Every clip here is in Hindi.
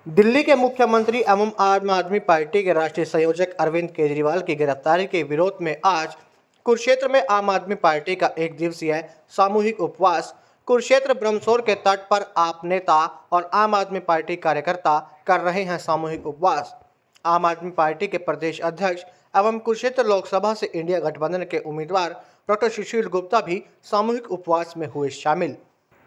दिल्ली के मुख्यमंत्री एवं आम आदमी पार्टी के राष्ट्रीय संयोजक अरविंद केजरीवाल की गिरफ्तारी के विरोध में आज कुरुक्षेत्र में आम आदमी पार्टी का एक दिवसीय सामूहिक उपवास कुरुक्षेत्र ब्रह्मसोर के तट पर आप नेता और आम आदमी पार्टी कार्यकर्ता कर रहे हैं सामूहिक उपवास। आम आदमी पार्टी के प्रदेश अध्यक्ष एवं कुरुक्षेत्र लोकसभा से इंडिया गठबंधन के उम्मीदवार डॉक्टर सुशील गुप्ता भी सामूहिक उपवास में हुए शामिल।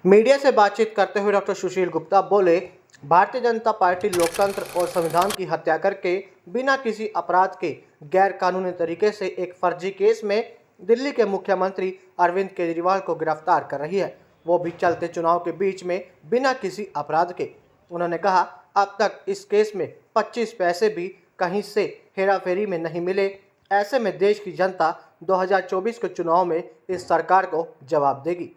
मीडिया से बातचीत करते हुए डॉक्टर सुशील गुप्ता बोले, भारतीय जनता पार्टी लोकतंत्र और संविधान की हत्या करके बिना किसी अपराध के गैर कानूनी तरीके से एक फर्जी केस में दिल्ली के मुख्यमंत्री अरविंद केजरीवाल को गिरफ्तार कर रही है, वो भी चलते चुनाव के बीच में बिना किसी अपराध के। उन्होंने कहा, अब तक इस केस में 25 पैसे भी कहीं से हेराफेरी में नहीं मिले। ऐसे में देश की जनता 2024 के चुनाव में इस सरकार को जवाब देगी।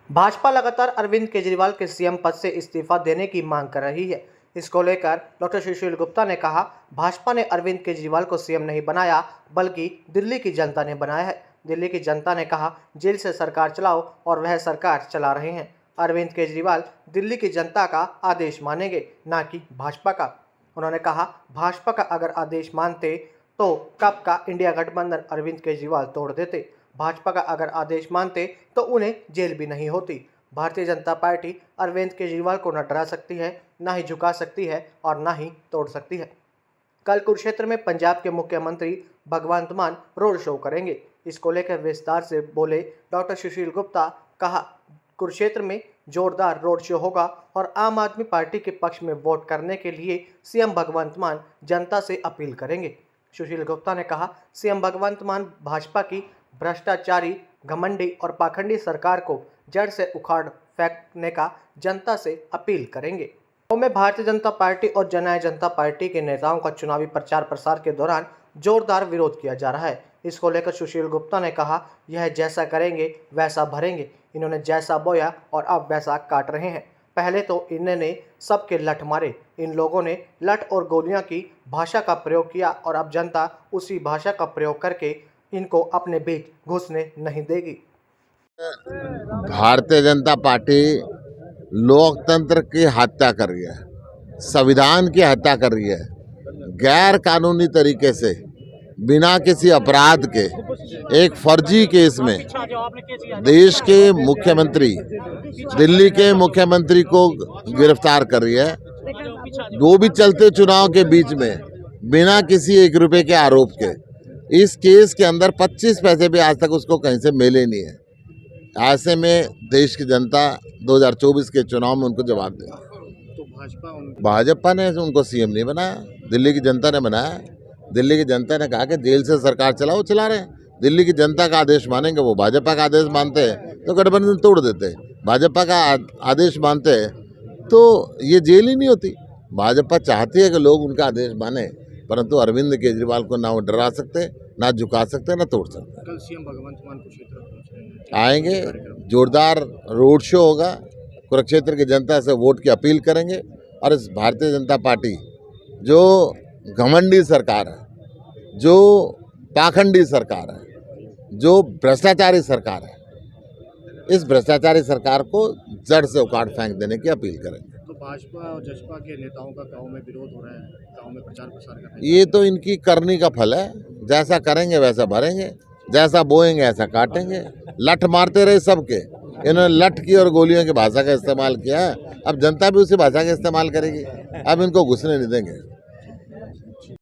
भाजपा लगातार अरविंद केजरीवाल के सीएम पद से इस्तीफा देने की मांग कर रही है। इसको लेकर डॉक्टर सुशील गुप्ता ने कहा, भाजपा ने अरविंद केजरीवाल को सीएम नहीं बनाया बल्कि दिल्ली की जनता ने बनाया है। दिल्ली की जनता ने कहा, जेल से सरकार चलाओ और वह सरकार चला रहे हैं। अरविंद केजरीवाल दिल्ली की जनता का आदेश मानेंगे, ना कि भाजपा का। उन्होंने कहा, भाजपा का अगर आदेश मानते तो कब का इंडिया गठबंधन अरविंद केजरीवाल तोड़ देते। भाजपा का अगर आदेश मानते तो उन्हें जेल भी नहीं होती। भारतीय जनता पार्टी अरविंद केजरीवाल को न डरा सकती है, न ही झुका सकती है और न ही तोड़ सकती है। कल कुरुक्षेत्र में पंजाब के मुख्यमंत्री भगवंत मान रोड शो करेंगे। इसको लेकर विस्तार से बोले डॉक्टर सुशील गुप्ता। कहा, कुरुक्षेत्र में जोरदार रोड शो होगा और आम आदमी पार्टी के पक्ष में वोट करने के लिए सीएम भगवंत मान जनता से अपील करेंगे। सुशील गुप्ता ने कहा, सीएम भगवंत मान भाजपा की भ्रष्टाचारी, घमंडी और पाखंडी सरकार को जड़ से उखाड़ फेंकने का जनता से अपील करेंगे। में भारतीय जनता पार्टी और जननायक जनता पार्टी के नेताओं का चुनावी प्रचार प्रसार के दौरान जोरदार विरोध किया जा रहा है। इसको लेकर सुशील गुप्ता ने कहा, यह जैसा करेंगे वैसा भरेंगे। इन्होंने जैसा बोया और अब वैसा काट रहे हैं। पहले तो इन्होंने सबके लठ मारे। इन लोगों ने लठ और गोलियां की भाषा का प्रयोग किया और अब जनता उसी भाषा का प्रयोग करके इनको अपने बीच घुसने नहीं देगी। भारतीय जनता पार्टी लोकतंत्र की हत्या कर रही है, संविधान की हत्या कर रही है। गैर कानूनी तरीके से बिना किसी अपराध के एक फर्जी केस में देश के मुख्यमंत्री, दिल्ली के मुख्यमंत्री को गिरफ्तार कर रही है, वो भी चलते चुनाव के बीच में बिना किसी 1 रुपए के आरोप के। इस केस के अंदर 25 पैसे भी आज तक उसको कहीं से मिले नहीं है। ऐसे में देश की जनता 2024 के चुनाव में उनको जवाब देगी। तो भाजपा ने उनको सीएम नहीं बनाया, दिल्ली की जनता ने बनाया। दिल्ली की जनता ने कहा कि जेल से सरकार चलाओ, चला रहे हैं। दिल्ली की जनता का आदेश मानेंगे, वो भाजपा का आदेश मानते हैं तो गठबंधन तोड़ देते। भाजपा का आदेश मानते हैं तो ये जेल ही नहीं होती। भाजपा चाहती है कि लोग उनका आदेश माने, परंतु अरविंद केजरीवाल को ना वो डरा सकते, ना झुका सकते, ना तोड़ सकते। कल सीएम भगवंत मान कुरुक्षेत्र आएंगे, जोरदार रोड शो होगा, कुरुक्षेत्र की जनता से वोट की अपील करेंगे और इस भारतीय जनता पार्टी जो घमंडी सरकार है, जो पाखंडी सरकार है, जो भ्रष्टाचारी सरकार है, इस भ्रष्टाचारी सरकार को जड़ से उखाड़ फेंक देने की अपील करेंगे। तो भाजपा और जसपा के नेताओं का गांव में विरोध हो रहा है, गांव में प्रचार प्रसार कर रहे हैं। ये तो इनकी करनी का फल है। जैसा करेंगे वैसा भरेंगे, जैसा बोएंगे ऐसा काटेंगे। लठ मारते रहे सबके, इन्होंने लठ की और गोलियों की भाषा का इस्तेमाल किया है। अब जनता भी उसी भाषा का इस्तेमाल करेगी। अब इनको घुसने नहीं देंगे।